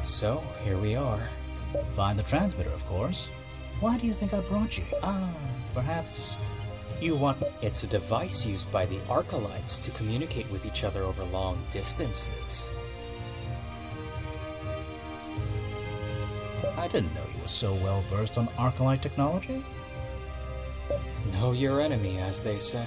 So, here we are. Find the transmitter, of course. Why do you think I brought you? Perhaps you want... It's a device used by the Arcalites to communicate with each other over long distances. I didn't know you were so well versed on Arcalite technology. Know your enemy, as they say.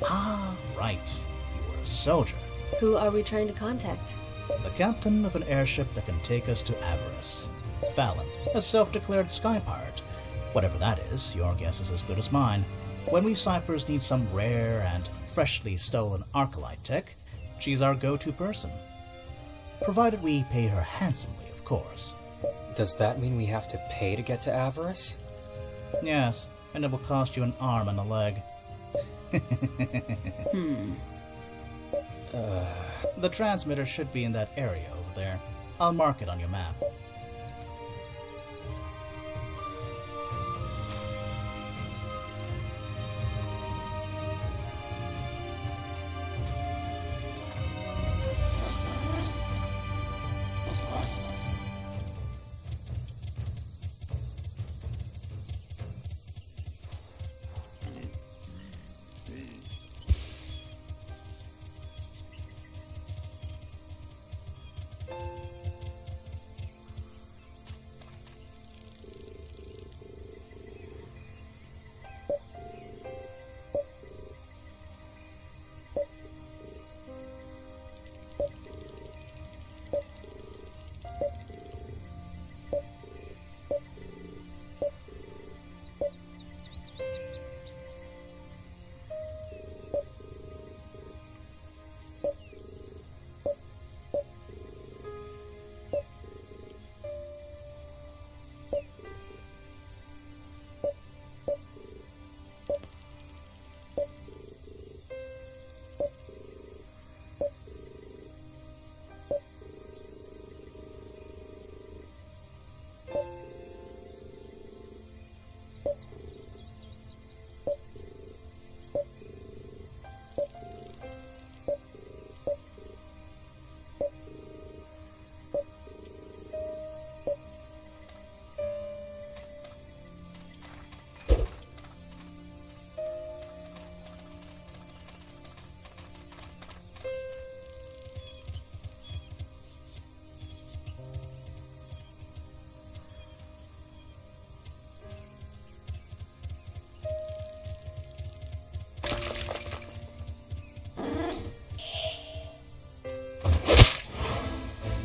Ah, right. You were a soldier. Who are we trying to contact? The captain of an airship that can take us to Oboros. Fallon, a self-declared sky pirate. Whatever that is, your guess is as good as mine. When we ciphers need some rare and freshly stolen Arcalite tech, she's our go-to person. Provided we pay her handsomely, of course. Does that mean we have to pay to get to Oboros? Yes, and it will cost you an arm and a leg. The transmitter should be in that area over there. I'll mark it on your map.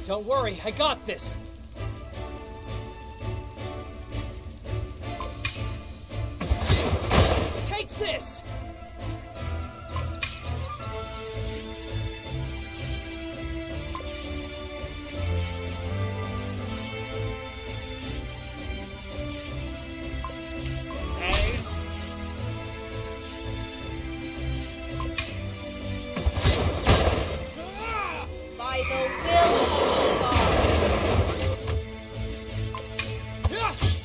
Don't worry, I got this! Take this! By the will of the gods.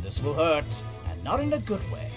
This will hurt, and not in a good way.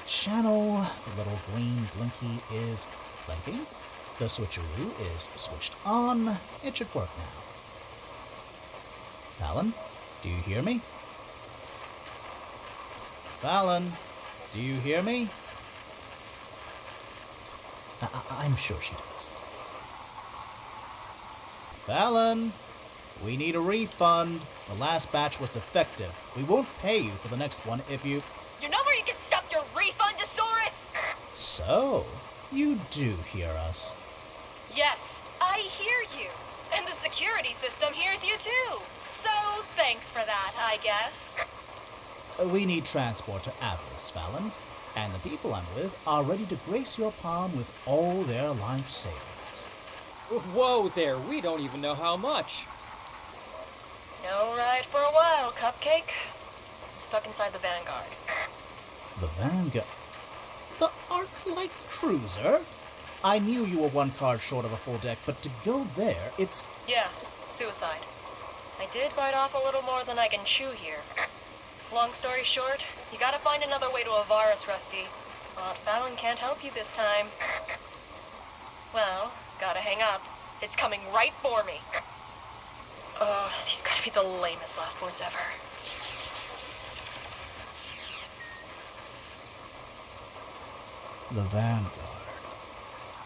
channel. The little green blinky is blinking. The switcheroo is switched on. It should work now. Fallon, do you hear me? Fallon, do you hear me? I'm sure she does. Fallon, we need a refund. The last batch was defective. We won't pay you for the next one if you... You know where you can stuff your refundosaurus? So, you do hear us. Yes, I hear you. And the security system hears you too. So, thanks for that, I guess. We need transport to Avarice, Fallon, and the people I'm with are ready to grace your palm with all their life savings. Whoa there, we don't even know how much. No ride for a while, Cupcake. Stuck inside the Vanguard. The Vanguard? The Arc-Light Cruiser? I knew you were one card short of a full deck, but to go there, it's... Yeah, suicide. I did bite off a little more than I can chew here. Long story short, you gotta find another way to Oboros, Rusty. Aunt Fallon can't help you this time. Well, gotta hang up. It's coming right for me. Oh, these gotta be the lamest last words ever. The Vanguard.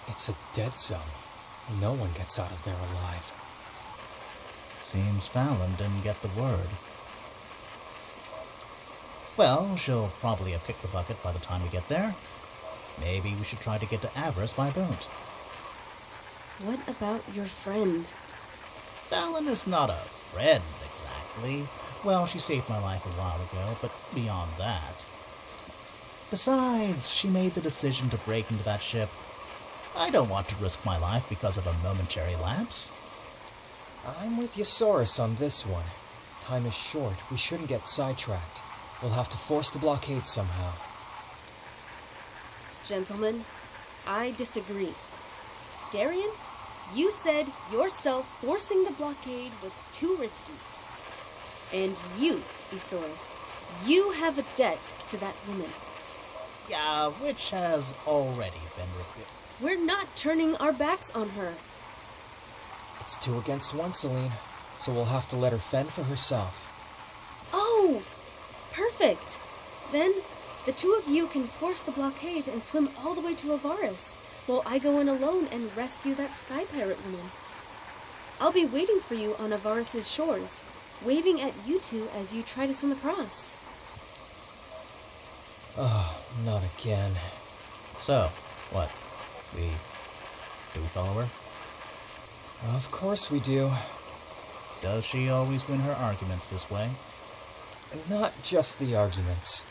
It's a dead zone. No one gets out of there alive. Seems Fallon didn't get the word. Well, she'll probably have kicked the bucket by the time we get there. Maybe we should try to get to Avarice by boat. What about your friend? Fallon is not a friend, exactly. Well, she saved my life a while ago, but beyond that. Besides, she made the decision to break into that ship. I don't want to risk my life because of a momentary lapse. I'm with Yosaurus on this one. Time is short. We shouldn't get sidetracked. We'll have to force the blockade somehow. Gentlemen, I disagree. Darien, you said yourself forcing the blockade was too risky. And you, Isaurus, you have a debt to that woman. Yeah, which has already been repealed. We're not turning our backs on her. It's 2 against 1, Celine, so we'll have to let her fend for herself. Oh, perfect. Then the two of you can force the blockade and swim all the way to Avaris, while I go in alone and rescue that sky pirate woman. I'll be waiting for you on Avaris' shores, waving at you two as you try to swim across. Oh, not again. So, what? Do we follow her? Of course we do. Does she always win her arguments this way? Not just the arguments.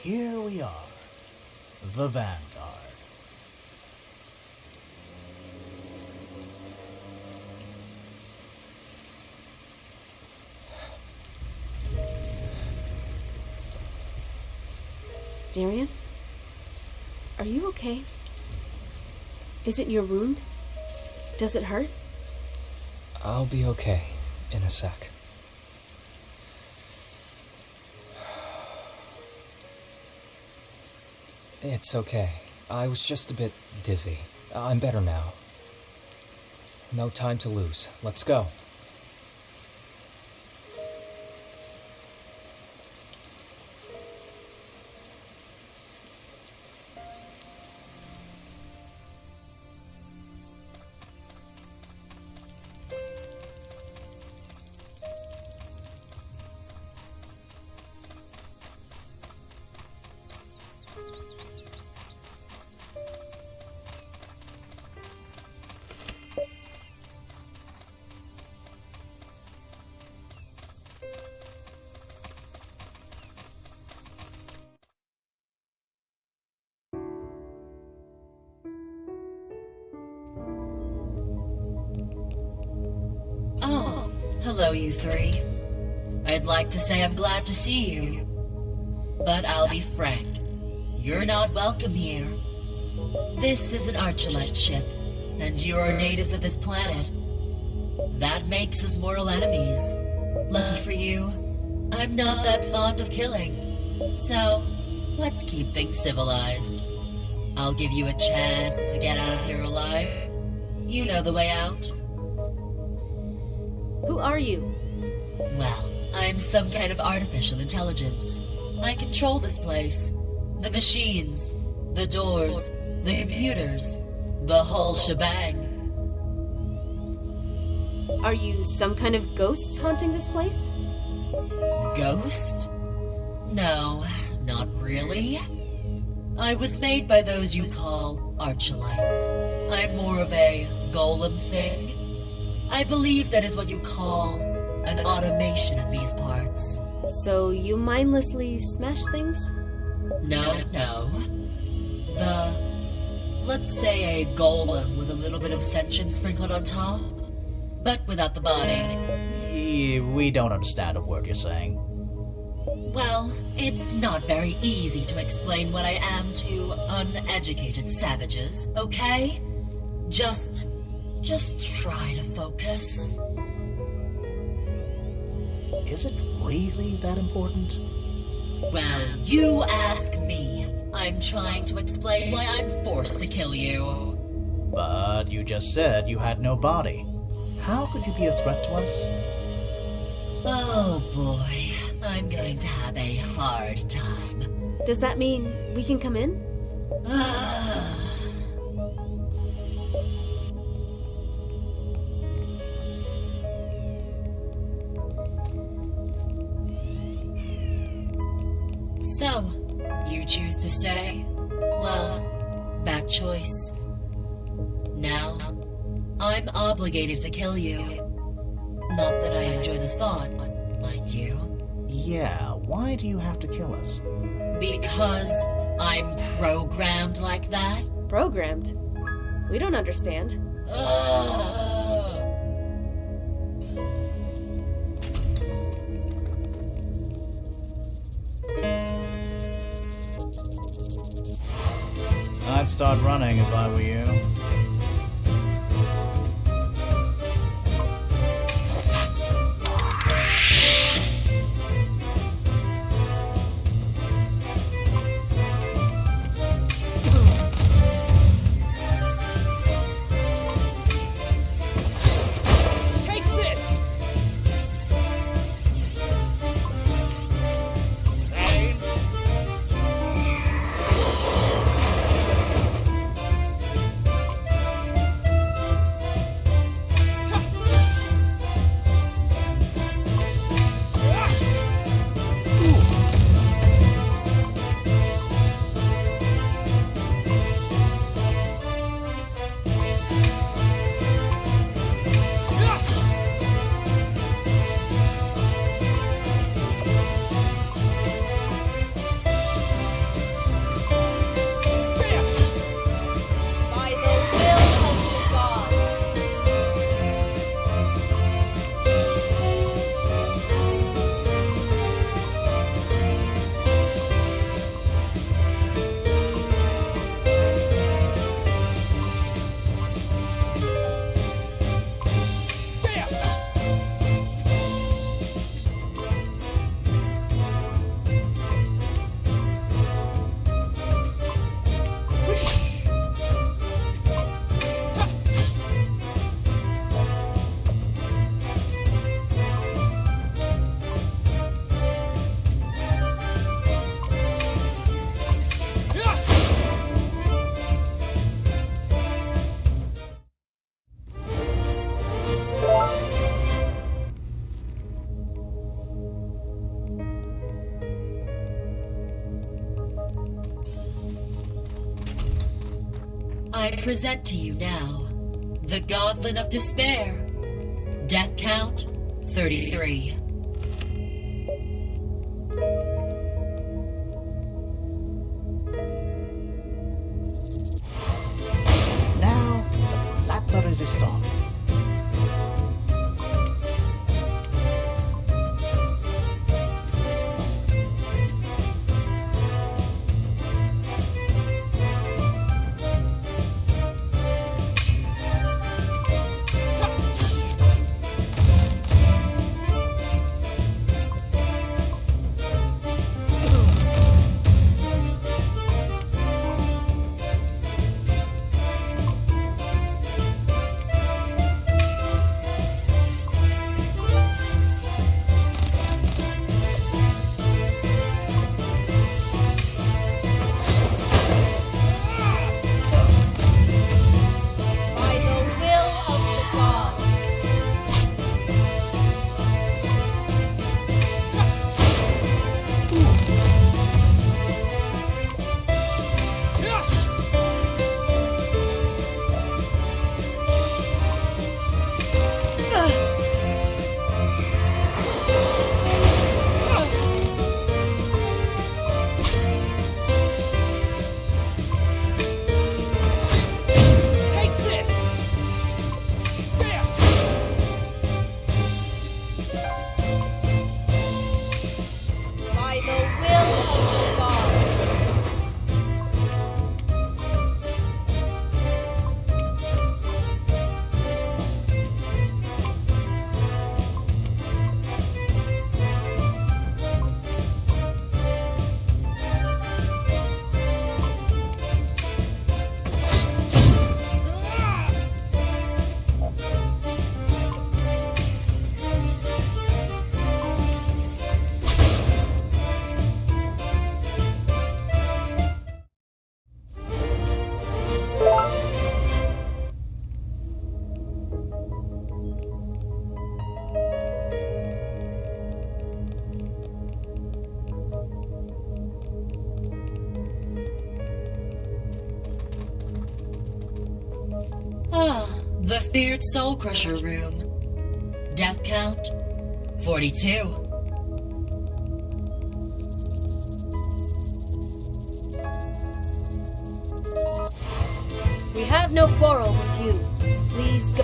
here we are, the Vanguard. Darian? Are you okay? Is it your wound? Does it hurt? I'll be okay in a sec. It's okay. I was just a bit dizzy. I'm better now. No time to lose. Let's go. Oh, hello, you three. I'd like to say I'm glad to see you, but I'll be frank. You're not welcome here. This is an Archulite ship, and you are natives of this planet. That makes us mortal enemies. Lucky for you, I'm not that fond of killing. So, let's keep things civilized. I'll give you a chance to get out of here alive. You know the way out. Who are you? Well, I'm some kind of artificial intelligence. I control this place. The machines, the doors, the computers, the whole shebang. Are you some kind of ghost haunting this place? Ghost? No, not really. I was made by those you call Archulites. I'm more of a golem thing. I believe that is what you call an automation in these parts. So you mindlessly smash things? No. Let's say a golem with a little bit of sentience sprinkled on top, but without the body. We don't understand a word you're saying. Well, it's not very easy to explain what I am to uneducated savages, okay? Just try to focus. Is it really that important? Well, you ask me. I'm trying to explain why I'm forced to kill you. But you just said you had no body. How could you be a threat to us? Oh boy, I'm going to have a hard time. Does that mean we can come in? So, you choose to stay? Well, bad choice. Now, I'm obligated to kill you. Not that I enjoy the thought, mind you. Yeah, why do you have to kill us? Because I'm programmed like that? Programmed? We don't understand. I'd start running if I were you. Take this! I present to you now the Gauntlet of Despair. Death count 33. Now, the Platte Resistance. By the will of the gods. Take this! There! By the will of the gods. The feared Soul Crusher room. Death count 42. We have no quarrel with you. Please go.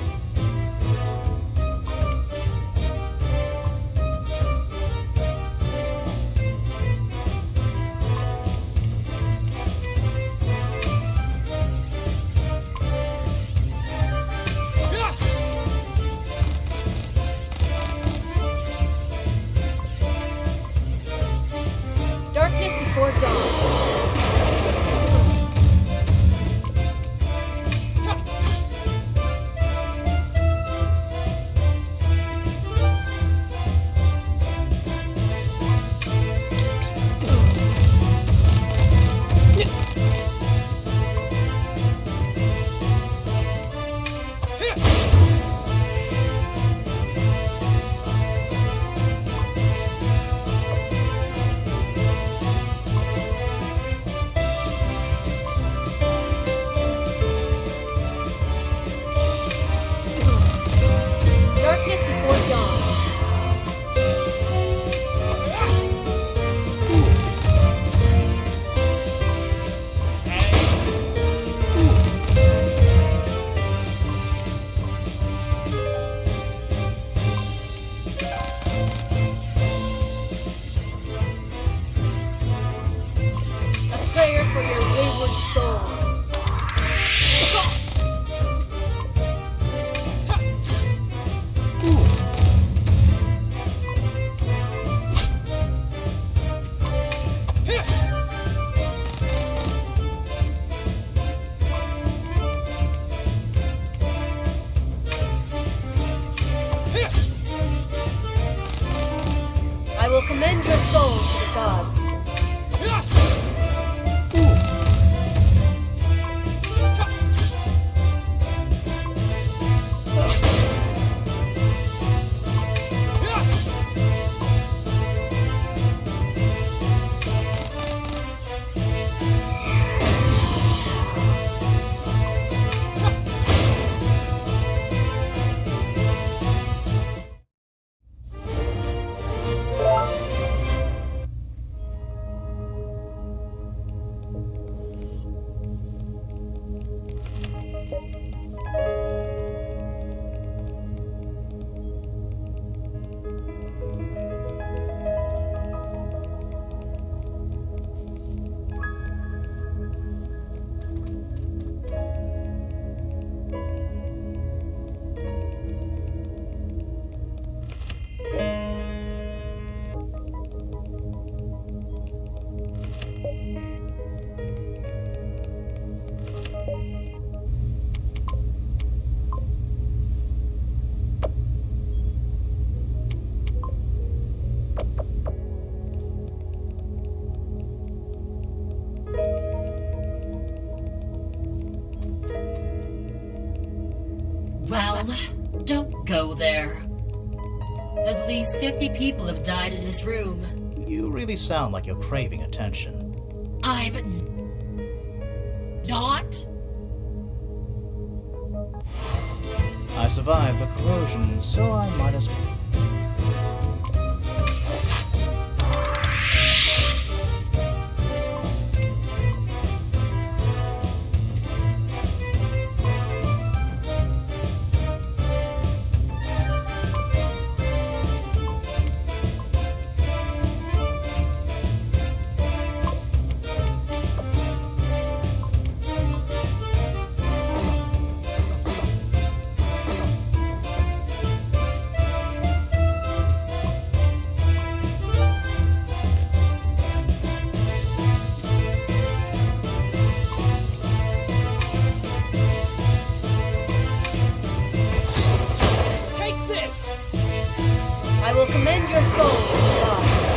Darkness before dawn. Darkness before dawn. A prayer for your wayward soul. I will commend your soul to the gods. go there. At least 50 people have died in this room. You really sound like you're craving attention. I'm not. I survived the corrosion, so I might as well. I will commend your soul to the gods.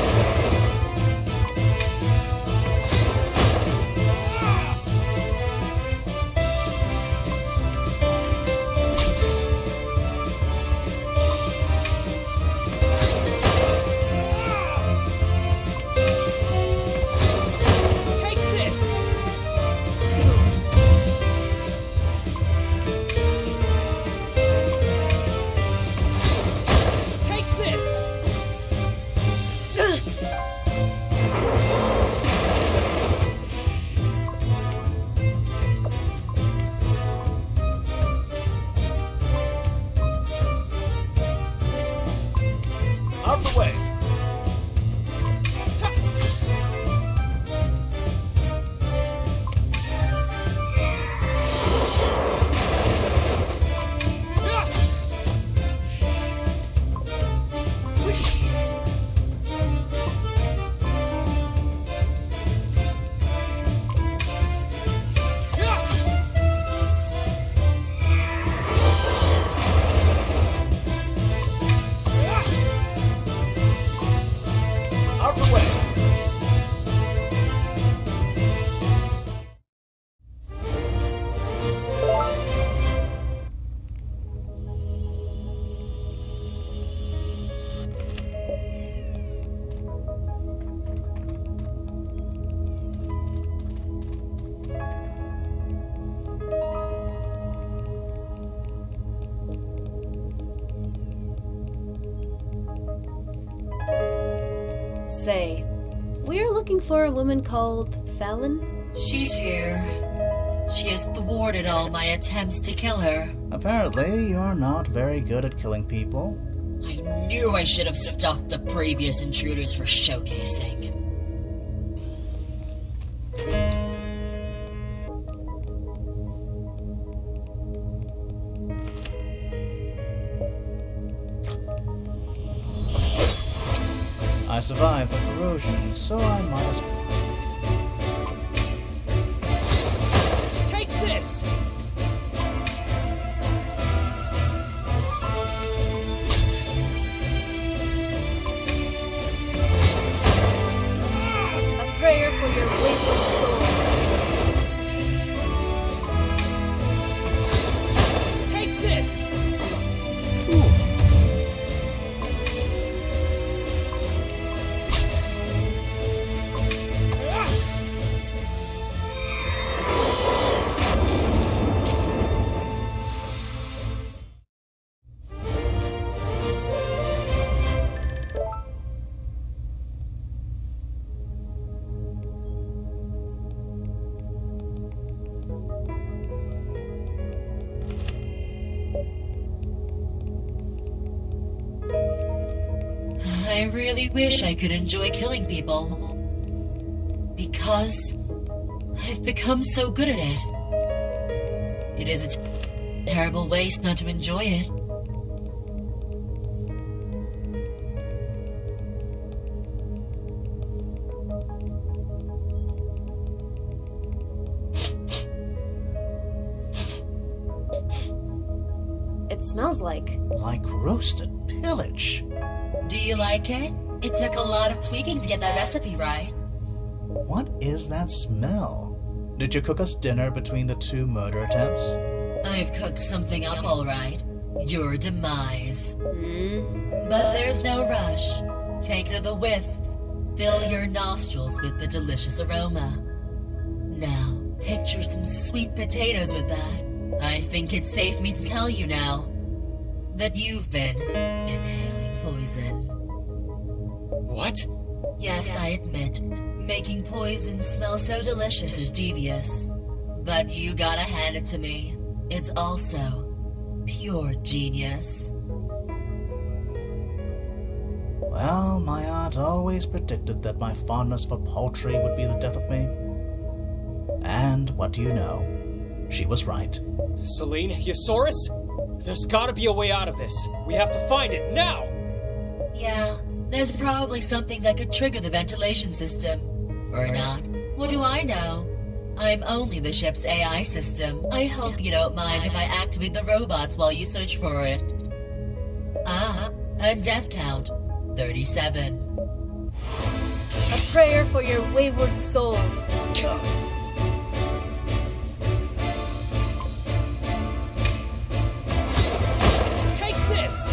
Take this! Take this! Out of the way! Out of the way! Say, we're looking for a woman called Fallon. She's here. She has thwarted all my attempts to kill her. Apparently, you're not very good at killing people. I knew I should have stuffed the previous intruders for showcasing. I survived the corrosion, so I might as well. Take this! A prayer for your wayward soul. Take this! I really wish I could enjoy killing people. Because I've become so good at it. It is a terrible waste not to enjoy it. It smells like. Like roasted pillage. Do you like it? It took a lot of tweaking to get that recipe right. What is that smell? Did you cook us dinner between the two murder attempts? I've cooked something up all right. Your demise. Hmm? But there's no rush. Take another whiff. Fill your nostrils with the delicious aroma. Now, picture some sweet potatoes with that. I think it's safe me to tell you now that you've been inhaling poison. What? Yes, I admit, making poison smell so delicious is devious. But you gotta hand it to me. It's also pure genius. Well, my aunt always predicted that my fondness for poultry would be the death of me. And what do you know? She was right. Celine, Yosaurus? There's gotta be a way out of this. We have to find it now! Yeah, there's probably something that could trigger the ventilation system. Or not. What do I know? I'm only the ship's AI system. I hope you don't mind if I activate the robots while you search for it. Ah, a death count. 37. A prayer for your wayward soul. Take this!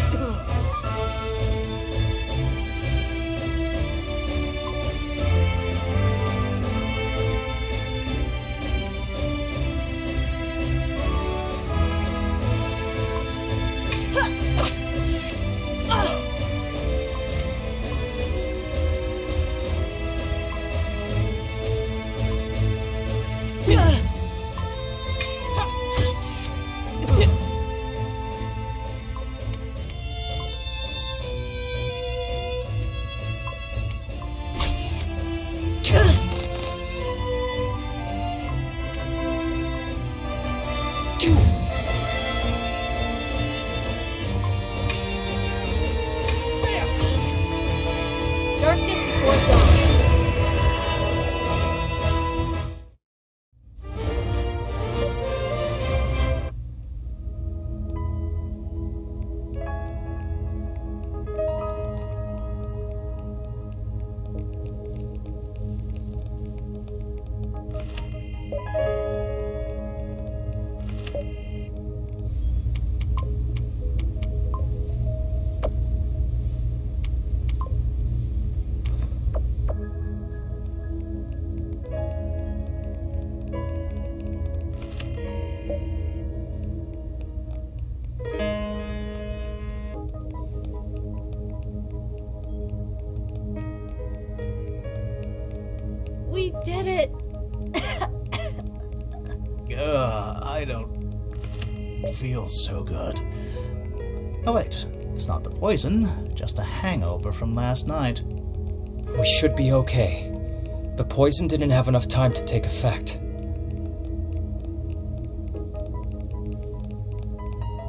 Darkness before dawn. We did it! I don't feel so good. Oh wait, it's not the poison, just a hangover from last night. We should be okay. The poison didn't have enough time to take effect.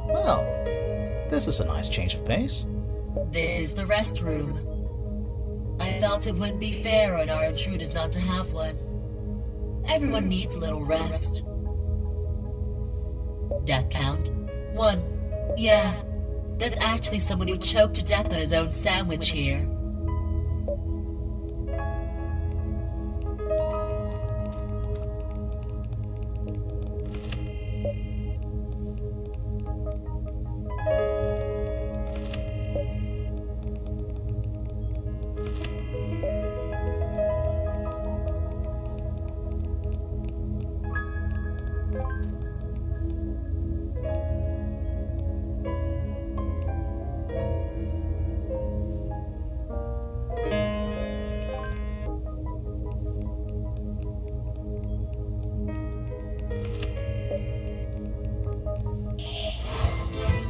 Well, this is a nice change of pace. This is the restroom. I felt it wouldn't be fair on our intruders not to have one. Everyone needs a little rest. Death count? 1. Yeah, there's actually someone who choked to death on his own sandwich here.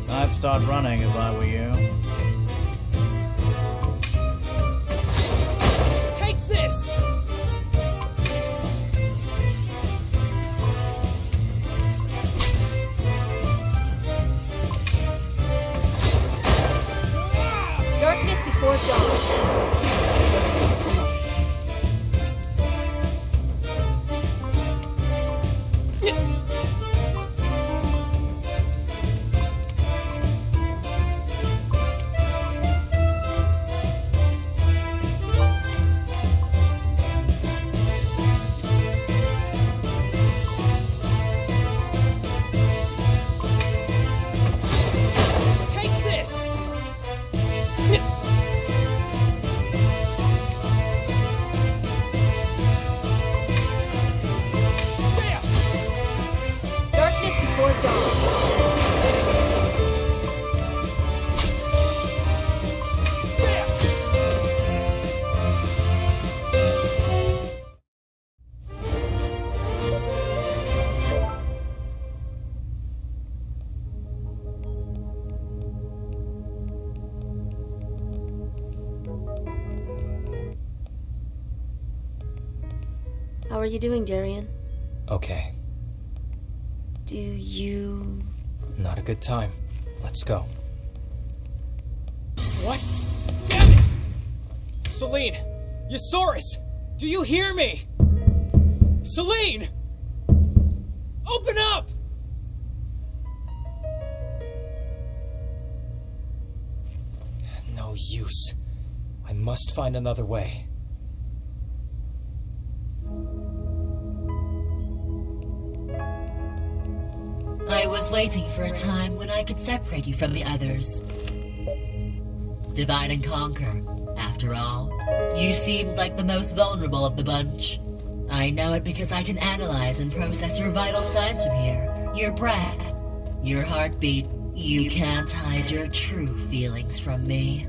I'd start running if I were you. Take this! Darkness before dawn. Darkness before dawn. How are you doing, Darian? Okay, Do you... not a good time. Let's go. What? Damn it! Celine! Yosaurus! Do you hear me? Celine! Open up! No use. I must find another way. I was waiting for a time when I could separate you from the others. Divide and conquer. After all, you seemed like the most vulnerable of the bunch. I know it because I can analyze and process your vital signs from here. Your breath, your heartbeat. You can't hide your true feelings from me.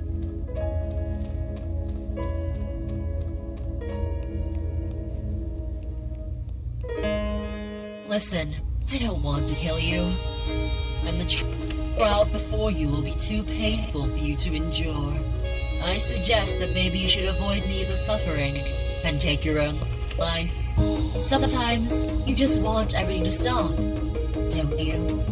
Listen, I don't want to kill you. And the trials before you will be too painful for you to endure. I suggest that maybe you should avoid neither suffering and take your own life. Sometimes you just want everything to stop, don't you?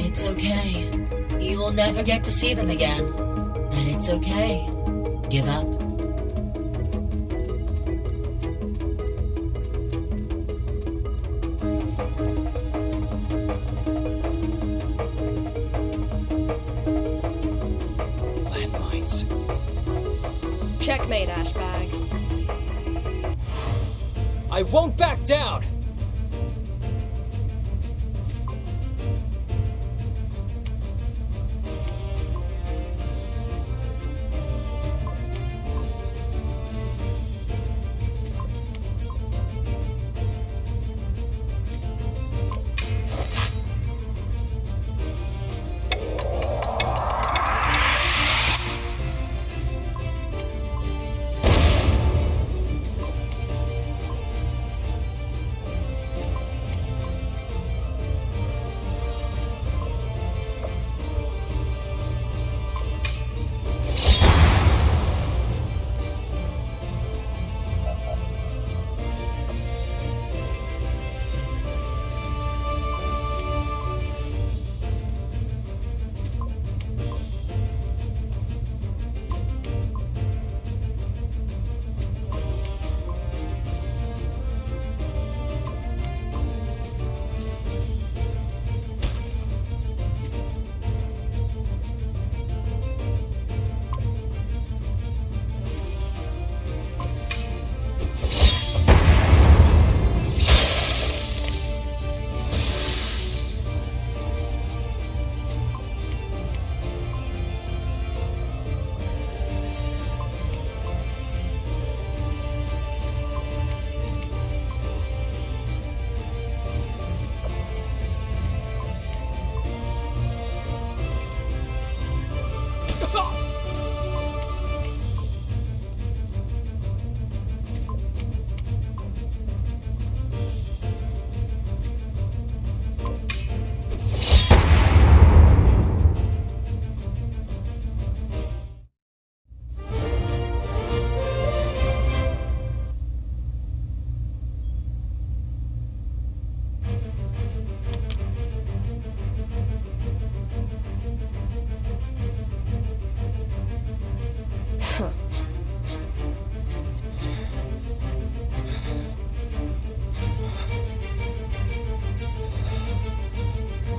It's okay. You will never get to see them again. And it's okay. Give up. Landmines. Checkmate, Ashbag. I won't back down!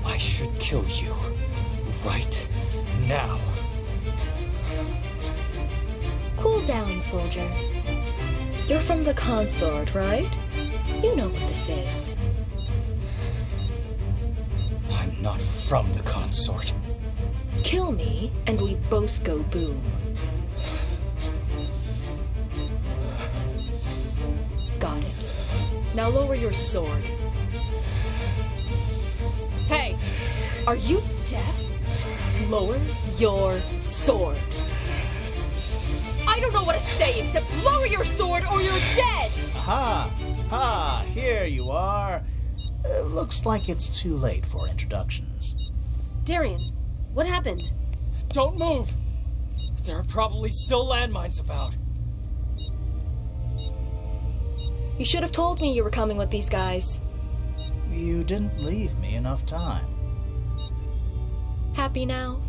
I should kill you. Right now. Cool down, soldier. You're from the consort, right? You know what this is. not from the consort. Kill me, and we both go boom. Got it. Now lower your sword. Hey! Are you deaf? Lower your sword. I don't know what to say except lower your sword or you're dead! Aha! Ah, here you are. Looks like it's too late for introductions. Daryon, what happened? Don't move! There are probably still landmines about. You should have told me you were coming with these guys. You didn't leave me enough time. Happy now?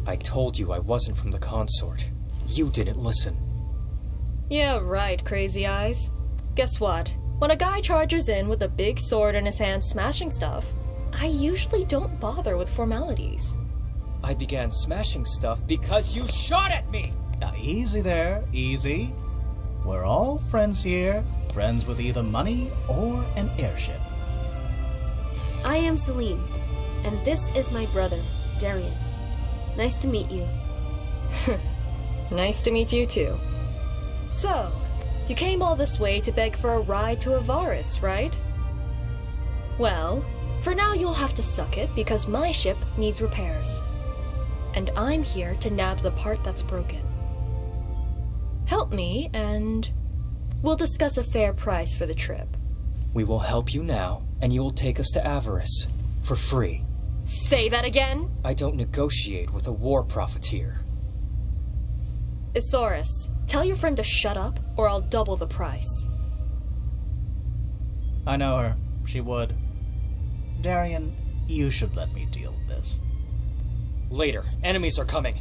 I told you I wasn't from the consort. You didn't listen. Yeah, right, crazy eyes. Guess what? When a guy charges in with a big sword in his hand smashing stuff, I usually don't bother with formalities. I began smashing stuff because you shot at me! Now, easy there, easy. We're all friends here, friends with either money or an airship. I am Celine, and this is my brother, Daryon. Nice to meet you. Nice to meet you too. So, you came all this way to beg for a ride to Oboros, right? Well, for now you'll have to suck it because my ship needs repairs. And I'm here to nab the part that's broken. Help me, and we'll discuss a fair price for the trip. We will help you now, and you will take us to Oboros. For free. Say that again? I don't negotiate with a war profiteer. Isaurus, tell your friend to shut up, or I'll double the price. I know her. She would. Daryon, you should let me deal with this. Later. Enemies are coming.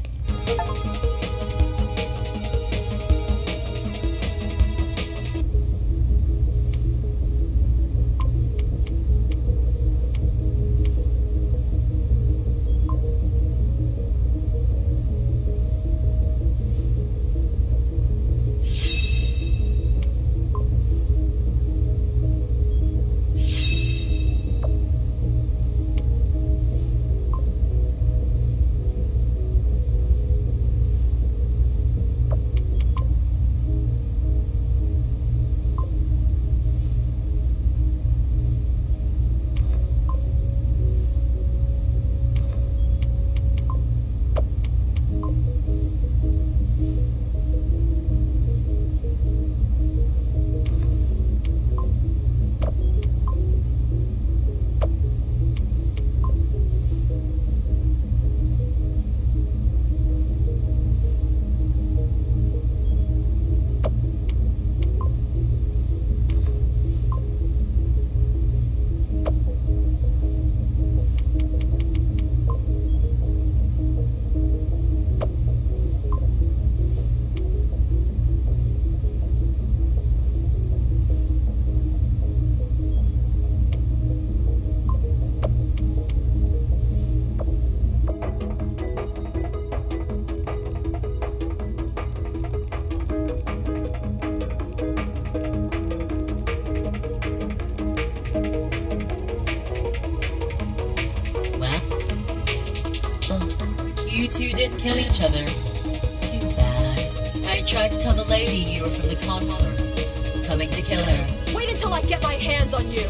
You two didn't kill each other. Too bad. I tried to tell the lady you were from the consort. Coming to kill her. Wait until I get my hands on you!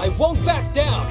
I won't back down!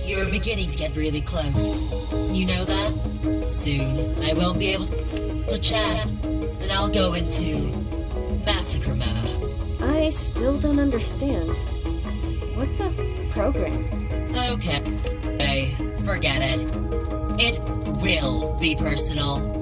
You're beginning to get really close. You know that? Soon, I won't be able to chat, and I'll go into massacre mode. I still don't understand. What's a program? Okay. Hey, forget it. It will be personal.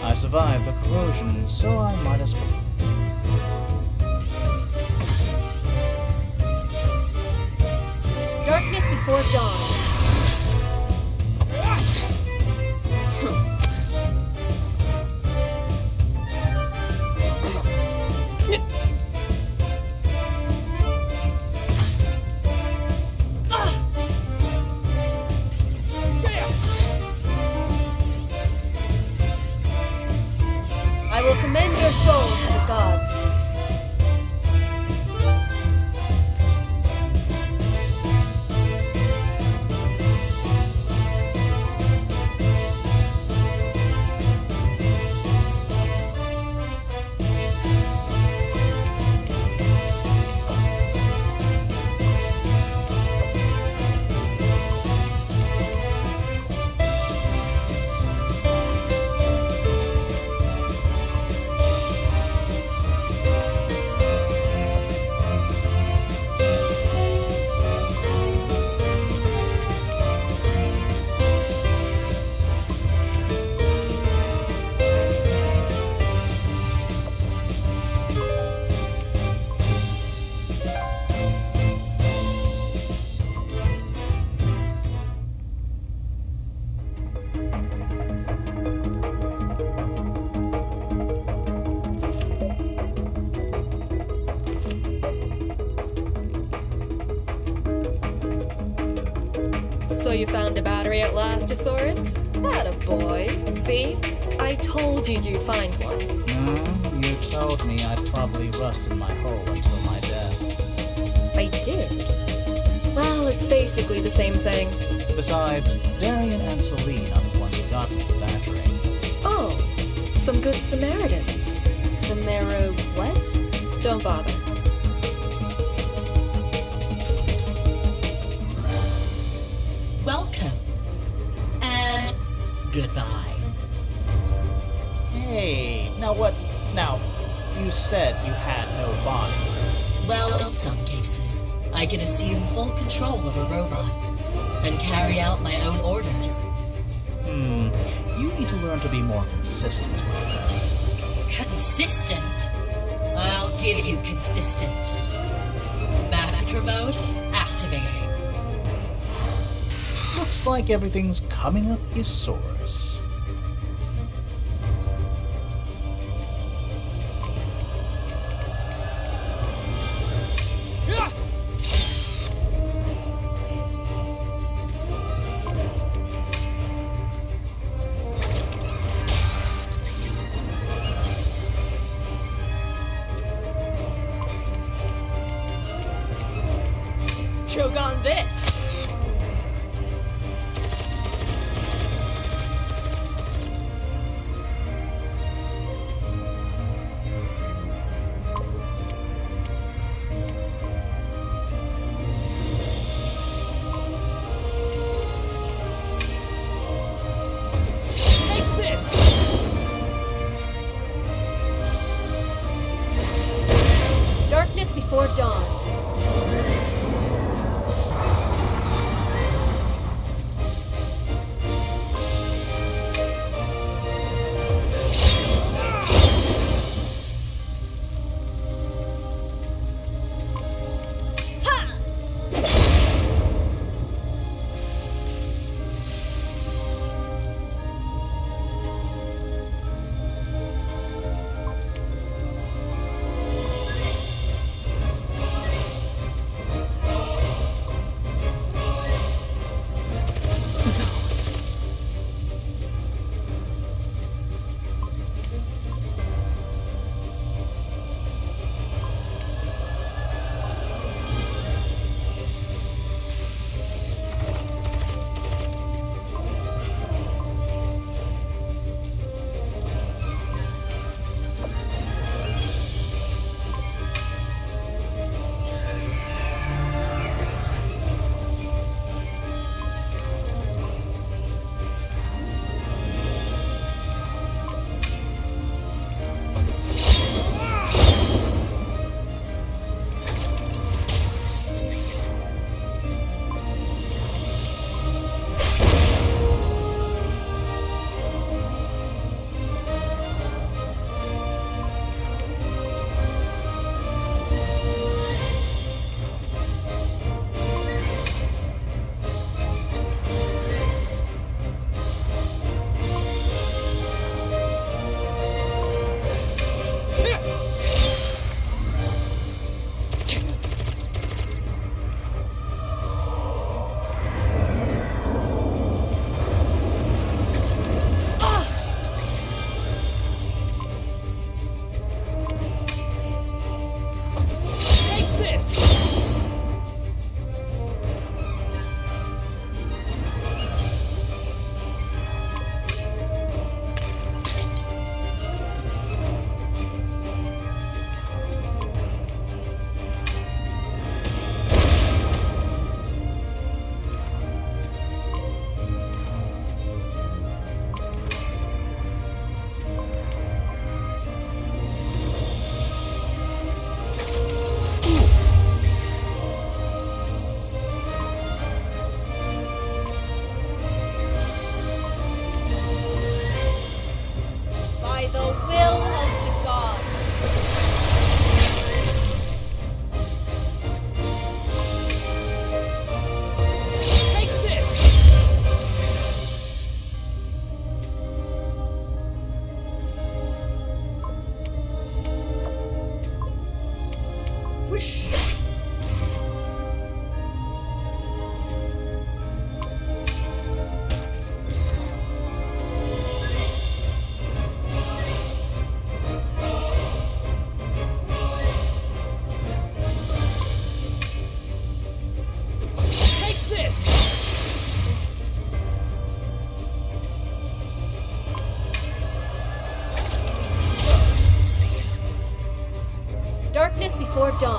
I survived the corrosion, so I might as well. Darkness before dawn. I will commend your soul to the gods. So you found a battery at last, Isaurus? Atta boy. See? I told you you'd find one. No, you told me I'd probably rust in my hole until my death. I did. Well, it's basically the same thing. Besides, Darian and Celine are the ones who got me the battery. Oh, some good Samaritans. Samara what? Don't bother. Welcome. And goodbye. Hey, now what? Now, you said you had no body. Well, in some cases, I can assume full control of a robot and carry out my own orders. You need to learn to be more consistent with her. Consistent? I'll give you consistent. Massacre mode activating. Looks like everything's coming up Isaurus. Choke on this! Darkness before dawn.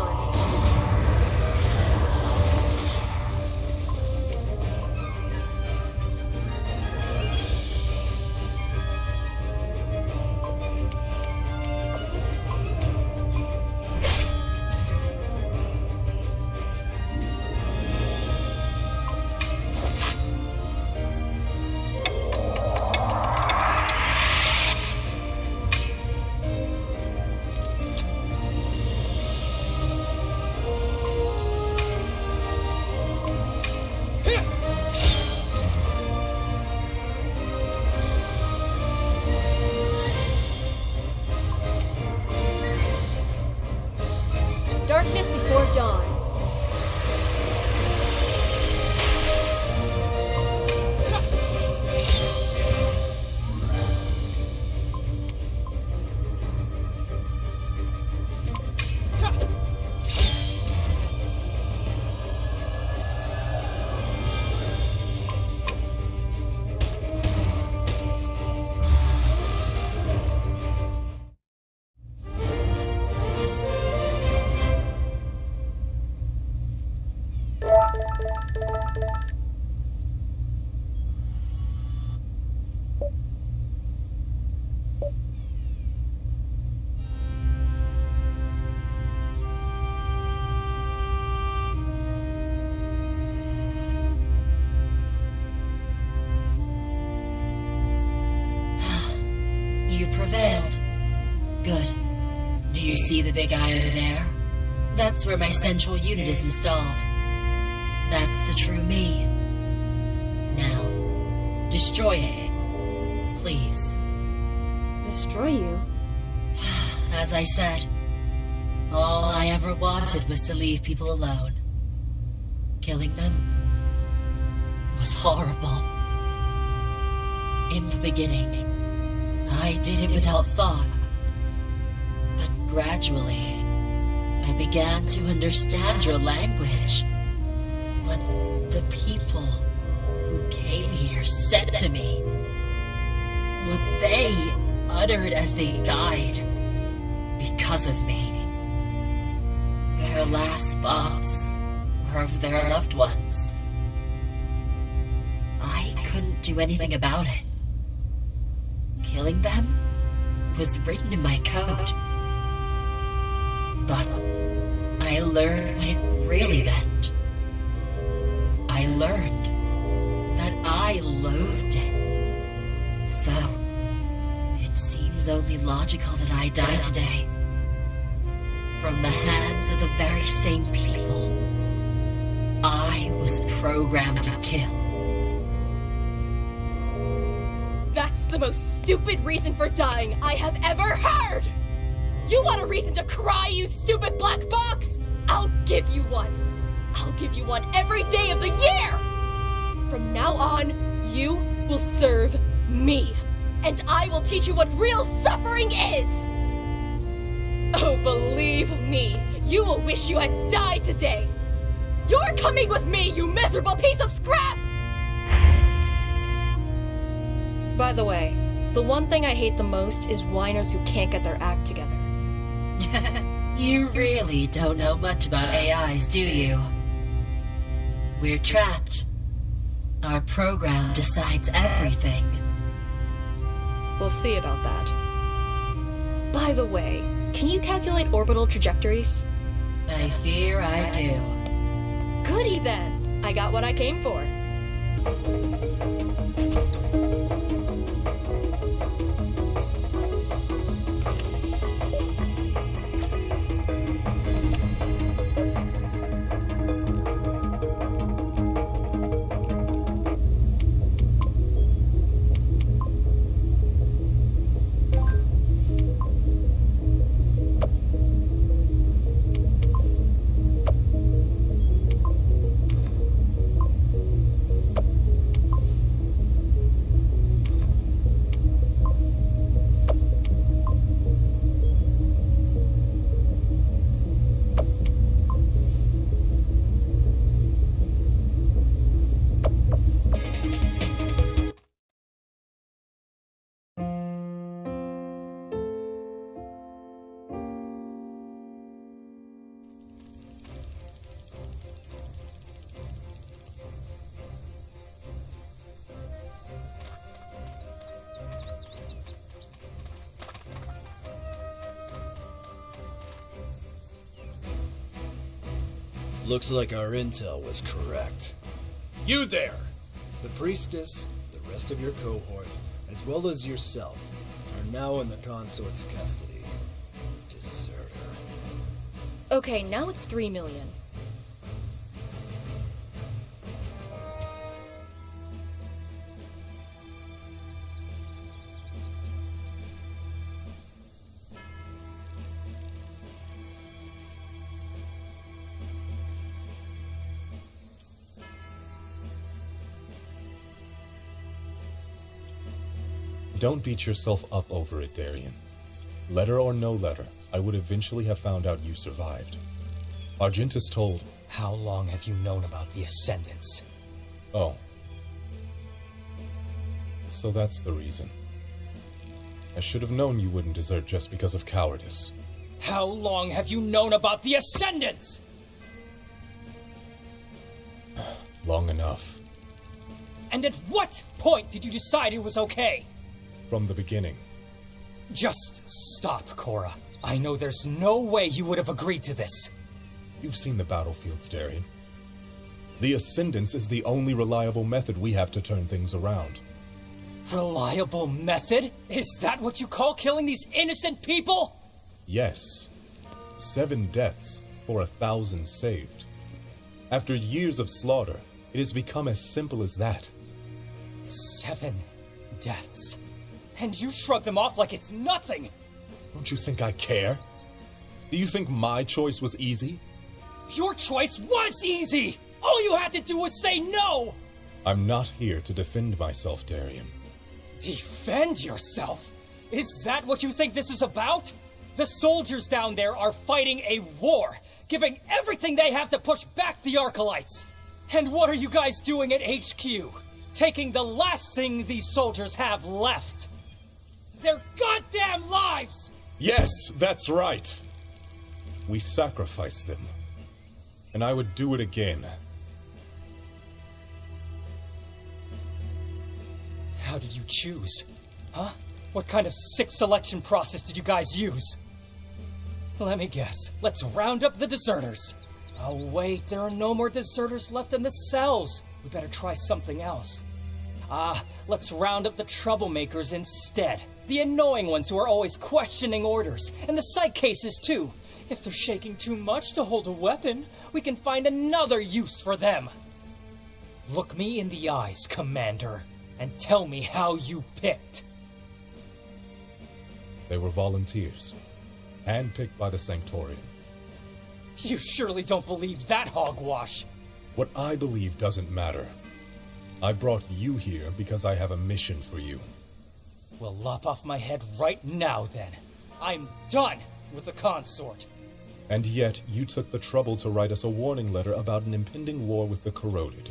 dawn. Darkness before dawn. You prevailed. Good. Do you see the big eye over there? That's where my central unit is installed. That's the true me. Now, destroy it. Please. Destroy you? As I said, all I ever wanted was to leave people alone. Killing them was horrible. In the beginning, I did it without thought. But gradually, I began to understand your language. What the people who came here said to me. What they uttered as they died because of me. Their last thoughts were of their loved ones. I couldn't do anything about it. Killing them was written in my code. But I learned what it really meant. I learned that I loathed it. So, it seems only logical that I die today. From the hands of the very same people I was programmed to kill. That's the most stupid reason for dying I have ever heard! You want a reason to cry, you stupid black box? I'll give you one. I'll give you one every day of the year! From now on, you will serve me. And I will teach you what real suffering is! Oh, believe me, you will wish you had died today! You're coming with me, you miserable piece of scrap! By the way, the one thing I hate the most is whiners who can't get their act together. You really don't know much about AIs, do you? We're trapped. Our program decides everything. We'll see about that. By the way, can you calculate orbital trajectories? I fear I do. Goody then! I got what I came for. Looks like our intel was correct. You there! The priestess, the rest of your cohort, as well as yourself, are now in the consort's custody. Deserter. Okay, now it's 3 million. Don't beat yourself up over it, Heryon. Letter or no letter, I would eventually have found out you survived. Argentus told... How long have you known about the Ascendants? Oh. So that's the reason. I should have known you wouldn't desert just because of cowardice. How long have you known about the Ascendants? Long enough. And at what point did you decide it was okay? From the beginning. Just stop, Cora. I know there's no way you would have agreed to this. You've seen the battlefields, Heryon. The Ascendance is the only reliable method we have to turn things around. Reliable method? Is that what you call killing these innocent people? Yes. 7 deaths for 1,000 saved. After years of slaughter, it has become as simple as that. 7 deaths. And you shrug them off like it's nothing! Don't you think I care? Do you think my choice was easy? Your choice was easy! All you had to do was say no! I'm not here to defend myself, Heryon. Defend yourself? Is that what you think this is about? The soldiers down there are fighting a war, giving everything they have to push back the Arcalites. And what are you guys doing at HQ? Taking the last thing these soldiers have left. Their goddamn lives! Yes, that's right. We sacrificed them. And I would do it again. How did you choose? Huh? What kind of sick selection process did you guys use? Let me guess. Let's round up the deserters. Oh wait, there are no more deserters left in the cells. We better try something else. Let's round up the troublemakers instead. The annoying ones who are always questioning orders. And the psych cases too. If they're shaking too much to hold a weapon, we can find another use for them. Look me in the eyes, Commander, and tell me how you picked. They were volunteers, handpicked by the Sanctorium. You surely don't believe that hogwash. What I believe doesn't matter. I brought you here because I have a mission for you. Well, lop off my head right now, then. I'm done with the consort. And yet, you took the trouble to write us a warning letter about an impending war with the Corroded.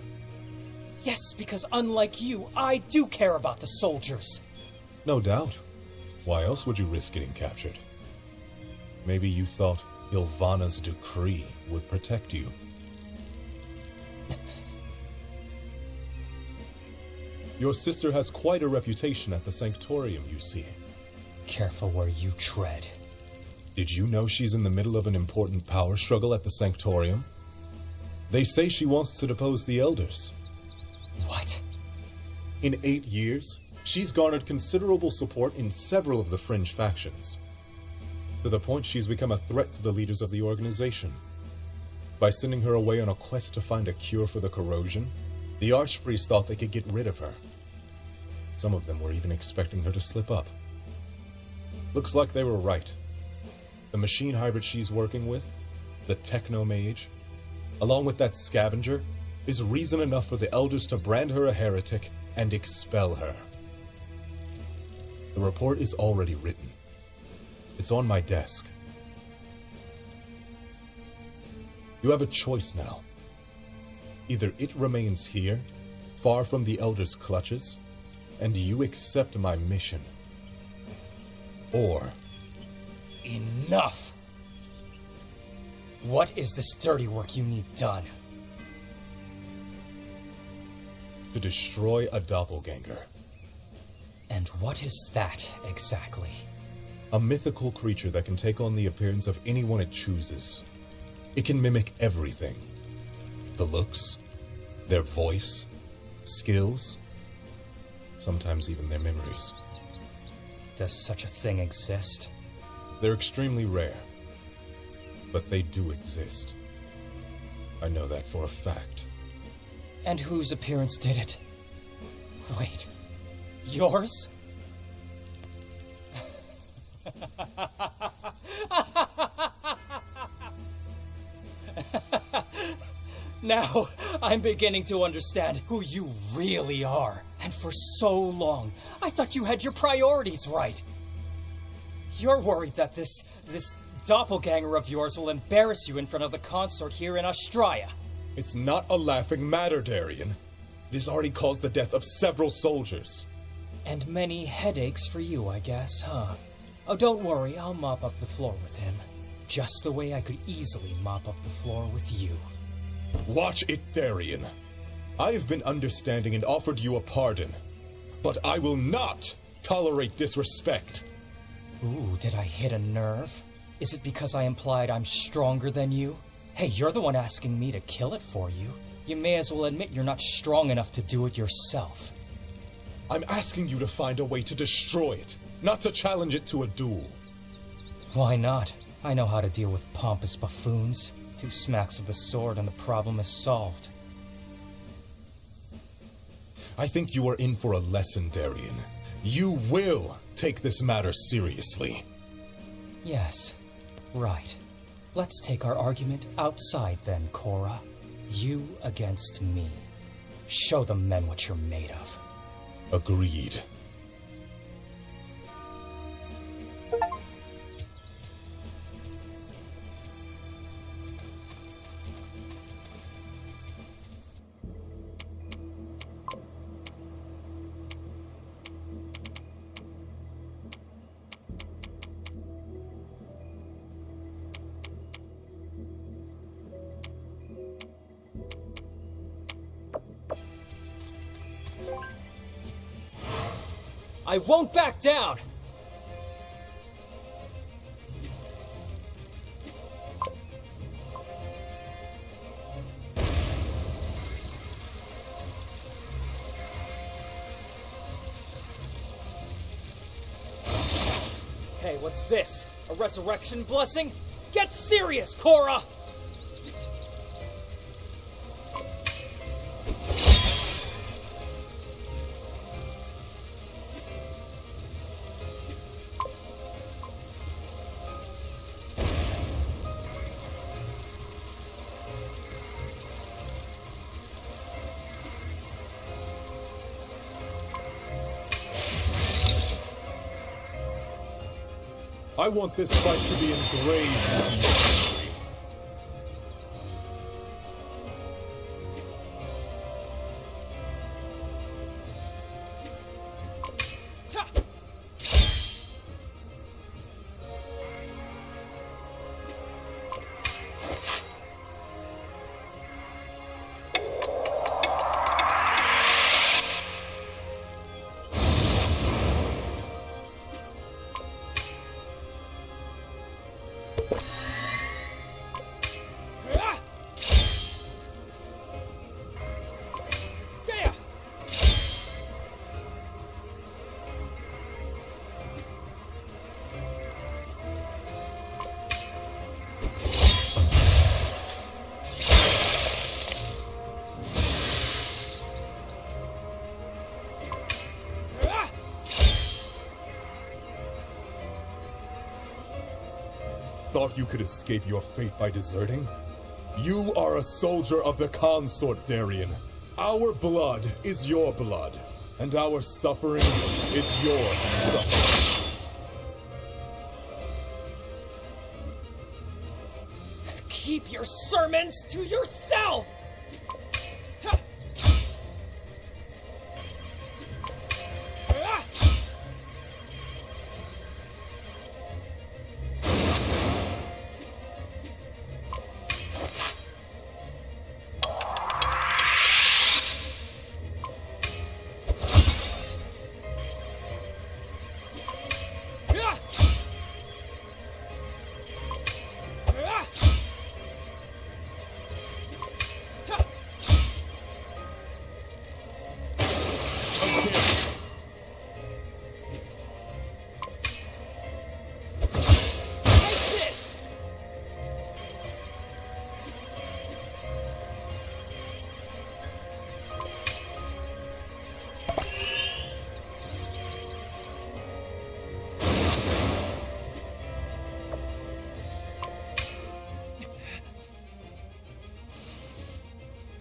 Yes, because unlike you, I do care about the soldiers. No doubt. Why else would you risk getting captured? Maybe you thought Ilvana's decree would protect you. Your sister has quite a reputation at the Sanctorium, you see. Careful where you tread. Did you know she's in the middle of an important power struggle at the Sanctorium? They say she wants to depose the Elders. What? In 8 years, she's garnered considerable support in several of the fringe factions, to the point she's become a threat to the leaders of the organization. By sending her away on a quest to find a cure for the corrosion, the Archpriests thought they could get rid of her. Some of them were even expecting her to slip up. Looks like they were right. The machine hybrid she's working with, the Technomage, along with that scavenger, is reason enough for the Elders to brand her a heretic and expel her. The report is already written. It's on my desk. You have a choice now. Either it remains here, far from the Elders' clutches, and you accept my mission. Or... Enough! What is this dirty work you need done? To destroy a doppelganger. And what is that, exactly? A mythical creature that can take on the appearance of anyone it chooses. It can mimic everything. The looks, their voice, skills, sometimes even their memories. Does such a thing exist? They're extremely rare, but they do exist. I know that for a fact. And whose appearance did it? Wait, yours? Now, I'm beginning to understand who you really are. And for so long, I thought you had your priorities right. You're worried that this doppelganger of yours will embarrass you in front of the consort here in Australia. It's not a laughing matter, Darien. It has already caused the death of several soldiers. And many headaches for you, I guess, huh? Oh, don't worry, I'll mop up the floor with him. Just the way I could easily mop up the floor with you. Watch it, Darien. I have been understanding and offered you a pardon, but I will not tolerate disrespect. Ooh, did I hit a nerve? Is it because I implied I'm stronger than you? Hey, you're the one asking me to kill it for you. You may as well admit you're not strong enough to do it yourself. I'm asking you to find a way to destroy it, not to challenge it to a duel. Why not? I know how to deal with pompous buffoons. 2 smacks of the sword and the problem is solved. I think you are in for a lesson, Darien. You will take this matter seriously. Yes, right. Let's take our argument outside then, Cora. You against me. Show the men what you're made of. Agreed. I won't back down! Hey, what's this? A resurrection blessing? Get serious, Cora! I want this fight to be engraved in my memory. Thought you could escape your fate by deserting? You are a soldier of the consort, Darien. Our blood is your blood, and our suffering is your suffering. Keep your sermons to yourself!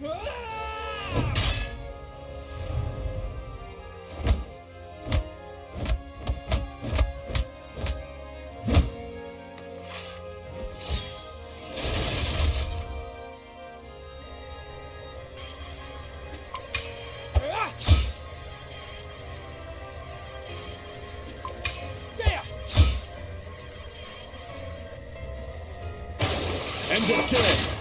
End of kill!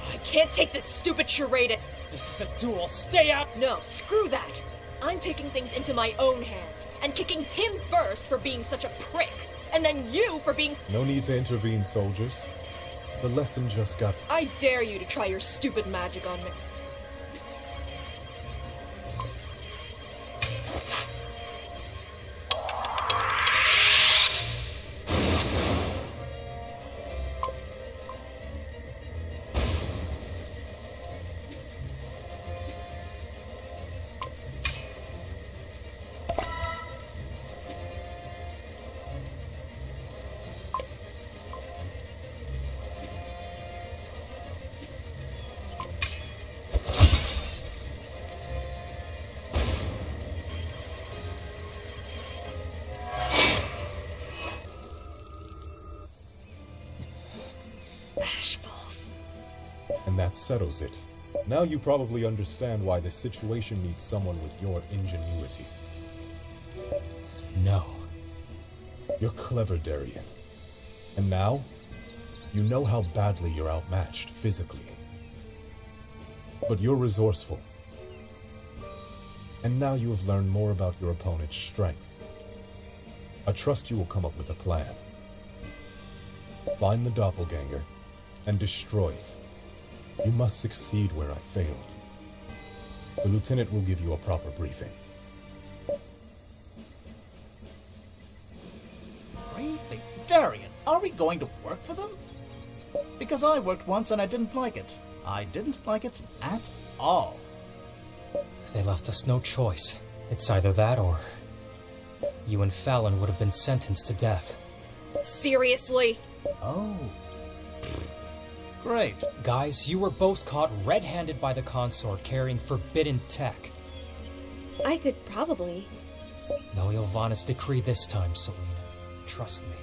I can't take this stupid charade. This is a duel. Stay out! No, screw that. I'm taking things into my own hands and kicking him first for being such a prick, and then you for being... No need to intervene, soldiers. The lesson just got... I dare you to try your stupid magic on me. And that settles it. Now you probably understand why this situation needs someone with your ingenuity. No. You're clever, Heryon. And now, you know how badly you're outmatched physically. But you're resourceful. And now you have learned more about your opponent's strength. I trust you will come up with a plan. Find the doppelganger and destroy it. You must succeed where I failed. The lieutenant will give you a proper briefing. Briefing? Heryon, are we going to work for them? Because I worked once and I didn't like it. I didn't like it at all. They left us no choice. It's either that or... you and Fallon would have been sentenced to death. Seriously? Oh. Great. Guys, you were both caught red-handed by the consort carrying forbidden tech. I could probably. No Ilvana's decree this time, Selena. Trust me.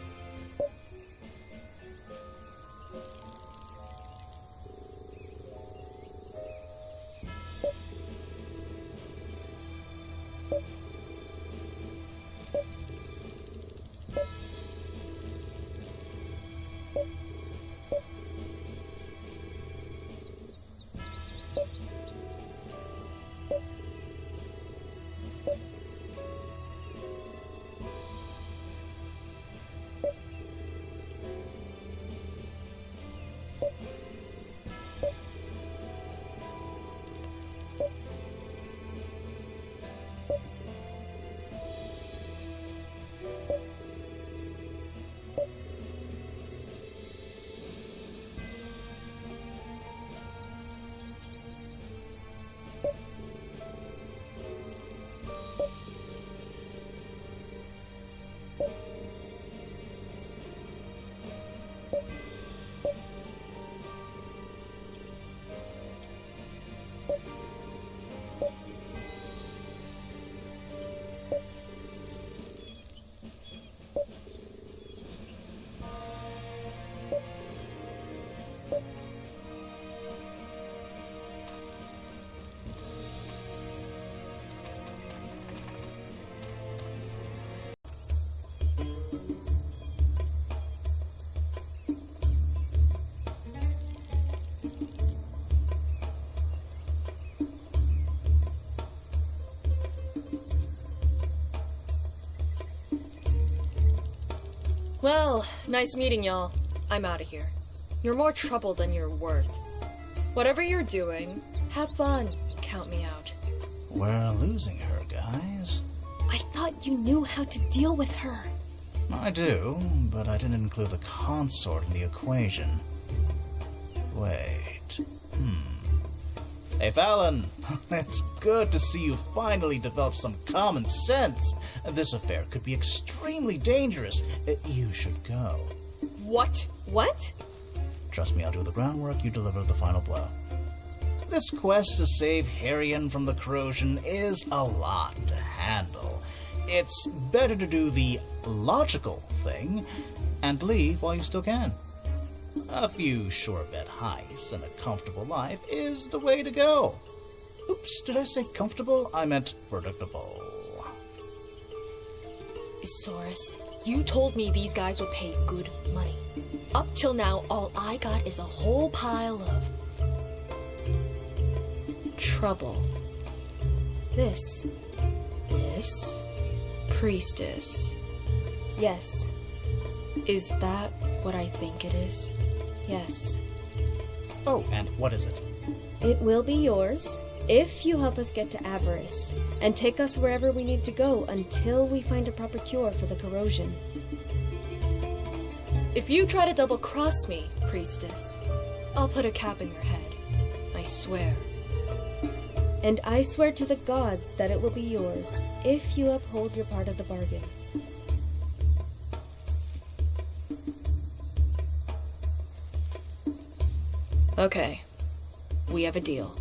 Well, nice meeting y'all. I'm out of here. You're more trouble than you're worth. Whatever you're doing, have fun. Count me out. We're losing her, guys. I thought you knew how to deal with her. I do, but I didn't include the consort in the equation. Wait. Hey, Fallon, it's good to see you finally develop some common sense. This affair could be extremely dangerous. You should go. What? What? Trust me, I'll do the groundwork, you deliver the final blow. This quest to save Heryon from the corrosion is a lot to handle. It's better to do the logical thing and leave while you still can. A few sure-bet heists and a comfortable life is the way to go. Oops, did I say comfortable? I meant predictable. Isaurus, you told me these guys would pay good money. Up till now, all I got is a whole pile of trouble. This. This? Priestess. Yes. Is that what I think it is? Yes. Oh, and what is it? It will be yours if you help us get to Avarice and take us wherever we need to go until we find a proper cure for the corrosion. If you try to double-cross me, Priestess, I'll put a cap in your head. I swear. And I swear to the gods that it will be yours if you uphold your part of the bargain. Okay. We have a deal.